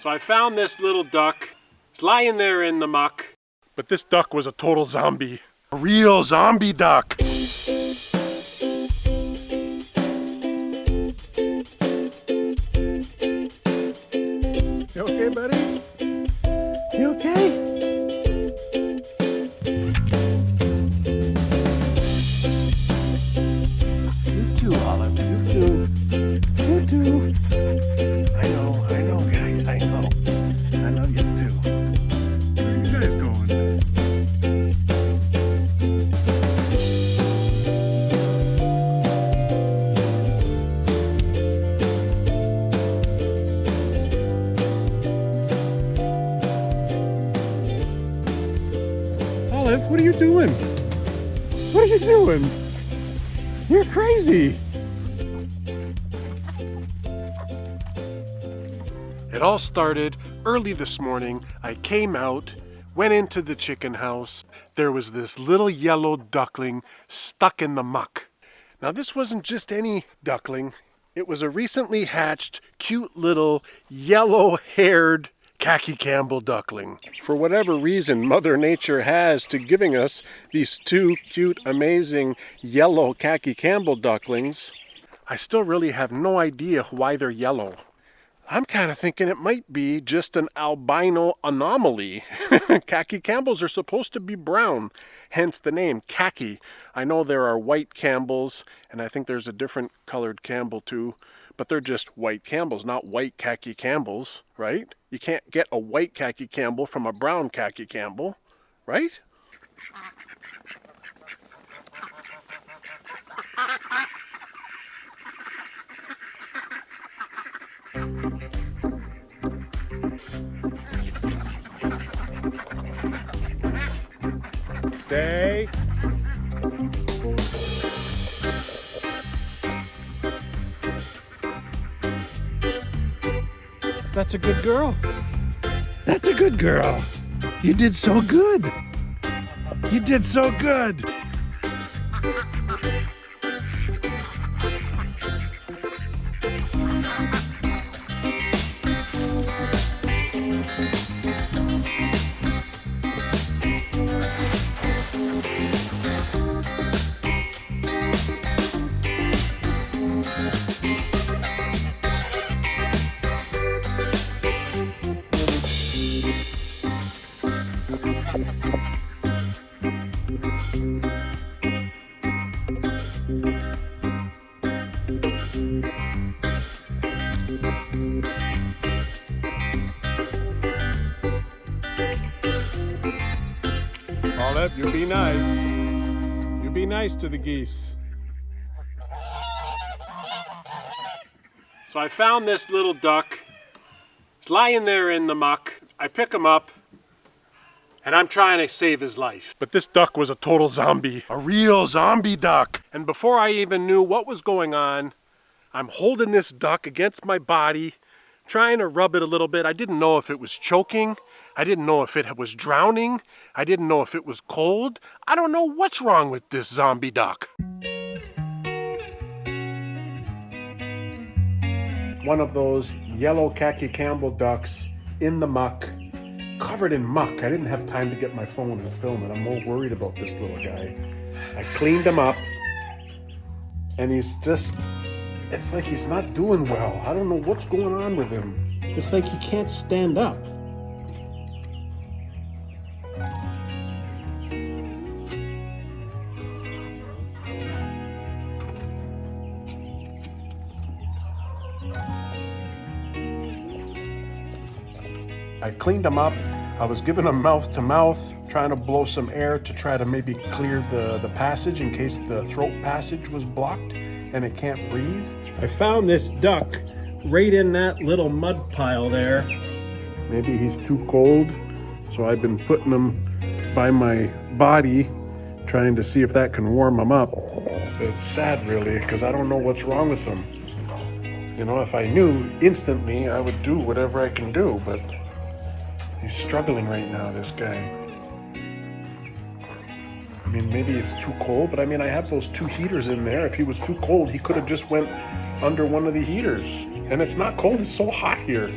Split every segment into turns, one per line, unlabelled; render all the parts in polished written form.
So I found this little duck. It's lying there in the muck. But this duck was a total zombie. A real zombie duck. You okay, buddy? You okay? You too, Olive. You too. You too. I know, guys. I know. I love you too. Where are you guys going? Olive, what are you doing? What are you doing? You're crazy. It all started early this morning. I came out, went into the chicken house. There was this little yellow duckling stuck in the muck. Now this wasn't just any duckling. It was a recently hatched, cute little yellow-haired khaki Campbell duckling. For whatever reason Mother Nature has to giving us these two cute, amazing yellow khaki Campbell ducklings, I still really have no idea why they're yellow. I'm kind of thinking it might be just an albino anomaly. Khaki Campbells are supposed to be brown, hence the name khaki. I know there are white Campbells, and I think there's a different colored Campbell too, but they're just white Campbells, not white khaki Campbells, right? You can't get a white khaki Campbell from a brown khaki Campbell, right? Stay. That's a good girl. That's a good girl. You did so good. You did so good. Olive, you be nice. You be nice to the geese. So I found this little duck. He's lying there in the muck. I pick him up, and I'm trying to save his life. But this duck was a total zombie. A real zombie duck. And before I even knew what was going on, I'm holding this duck against my body, trying to rub it a little bit. I didn't know if it was choking. I didn't know if it was drowning. I didn't know if it was cold. I don't know what's wrong with this zombie duck. One of those yellow khaki Campbell ducks in the muck, covered in muck. I didn't have time to get my phone and film it. I'm more worried about this little guy. I cleaned him up, and he's just, it's like he's not doing well. I don't know what's going on with him. It's like he can't stand up. I cleaned him up. I was giving him mouth to mouth, trying to blow some air to try to maybe clear the passage in case the throat passage was blocked and it can't breathe. I found this duck right in that little mud pile there. Maybe he's too cold, so I've been putting him by my body, trying to see if that can warm him up. It's sad really, because I don't know what's wrong with him. You know, if I knew instantly, I would do whatever I can do, but he's struggling right now, this guy. I mean, maybe it's too cold, but I mean, I have those two heaters in there. If he was too cold, he could have just went under one of the heaters. And it's not cold, it's so hot here.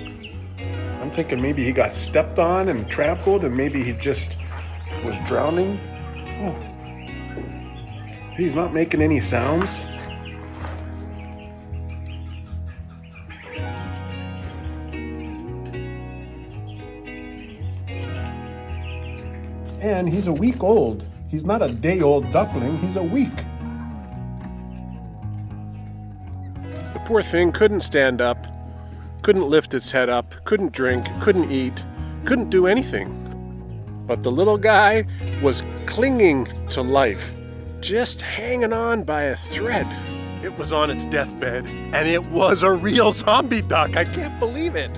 I'm thinking maybe he got stepped on and trampled and maybe he just was drowning. Oh, he's not making any sounds. And he's a week old. He's not a day-old duckling, he's a week. The poor thing couldn't stand up, couldn't lift its head up, couldn't drink, couldn't eat, couldn't do anything. But the little guy was clinging to life, just hanging on by a thread. It was on its deathbed, and it was a real zombie duck. I can't believe it.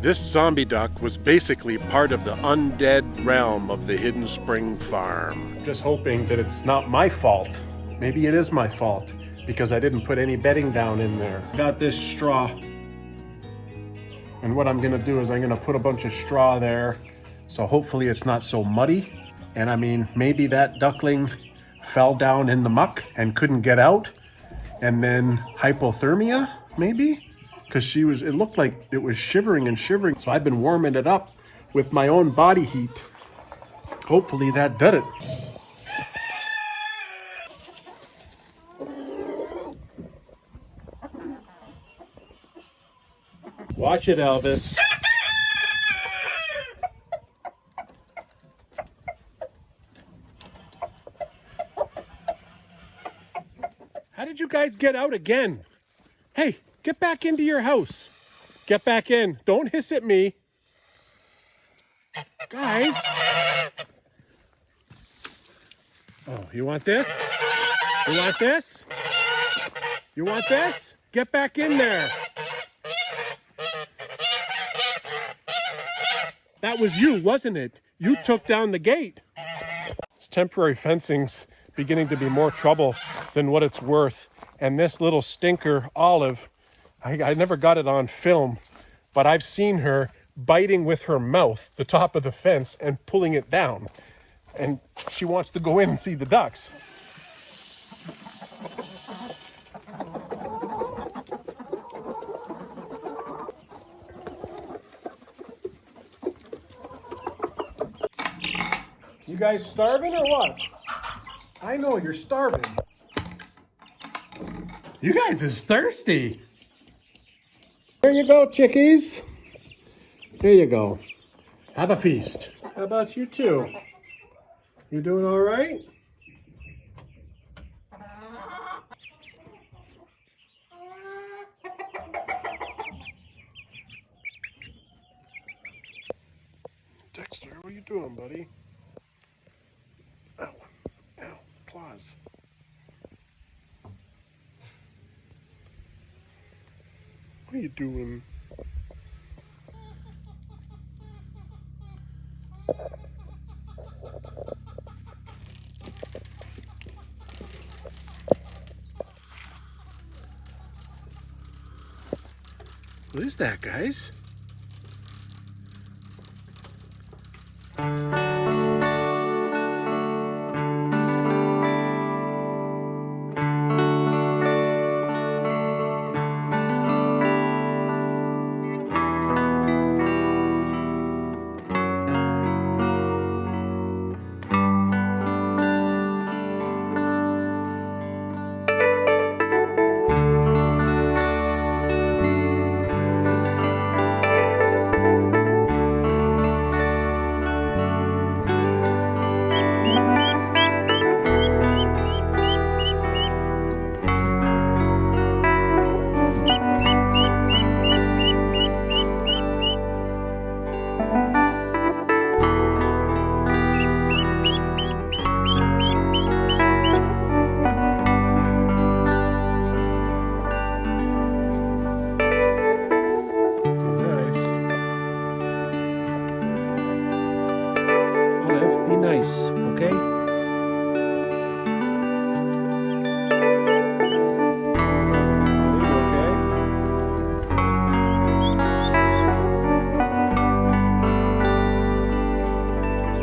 This zombie duck was basically part of the undead realm of the Hidden Spring Farm. Just hoping that it's not my fault. Maybe it is my fault, because I didn't put any bedding down in there. Got this straw. And what I'm gonna do is I'm gonna put a bunch of straw there, so hopefully it's not so muddy. And I mean, maybe that duckling fell down in the muck and couldn't get out, and then hypothermia, maybe? Because it looked like it was shivering and shivering. So I've been warming it up with my own body heat. Hopefully that did it. Watch it, Elvis. How did you guys get out again? Hey, get back into your house. Get back in. Don't hiss at me. Guys. Oh, you want this? You want this? You want this? Get back in there. That was you, wasn't it? You took down the gate. This temporary fencing's beginning to be more trouble than what it's worth. And this little stinker, Olive, I never got it on film, but I've seen her biting with her mouth the top of the fence and pulling it down. And she wants to go in and see the ducks. You guys starving or what? I know you're starving. You guys is thirsty. There you go, chickies. Here you go. Have a feast. How about you two? You doing all right? Dexter, what are you doing, buddy? Ow, ow, claws. What are you doing? What is that, guys?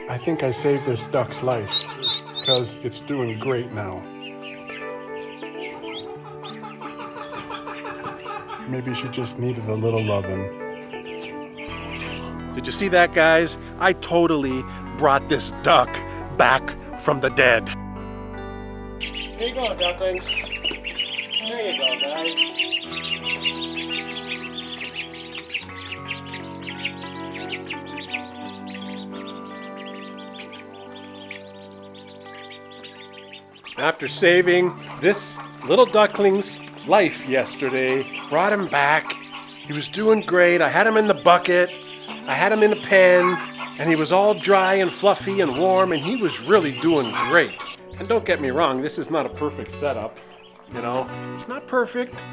I think I saved this duck's life because it's doing great now. Maybe she just needed a little loving. Did you see that, guys? I totally brought this duck back from the dead. Here you go, ducklings. There you go, guys. After saving this little duckling's life yesterday, brought him back. He was doing great. I had him in the bucket. I had him in a pen, and he was all dry and fluffy and warm, and he was really doing great. And don't get me wrong, this is not a perfect setup. You know, it's not perfect,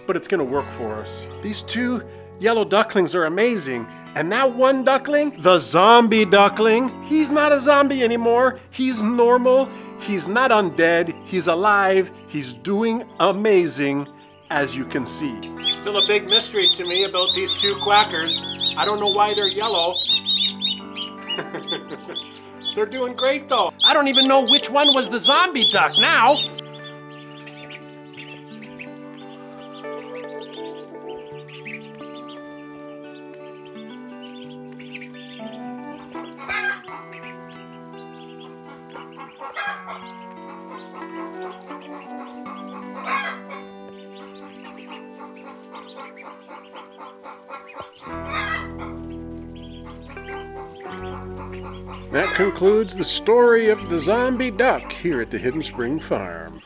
but it's gonna work for us. These two yellow ducklings are amazing. And that one duckling, the zombie duckling, he's not a zombie anymore. He's normal. He's not undead. He's alive. He's doing amazing, as you can see. Still a big mystery to me about these two quackers. I don't know why they're yellow. They're doing great though. I don't even know which one was the zombie duck now. That concludes the story of the zombie duck here at the Hidden Spring Farm.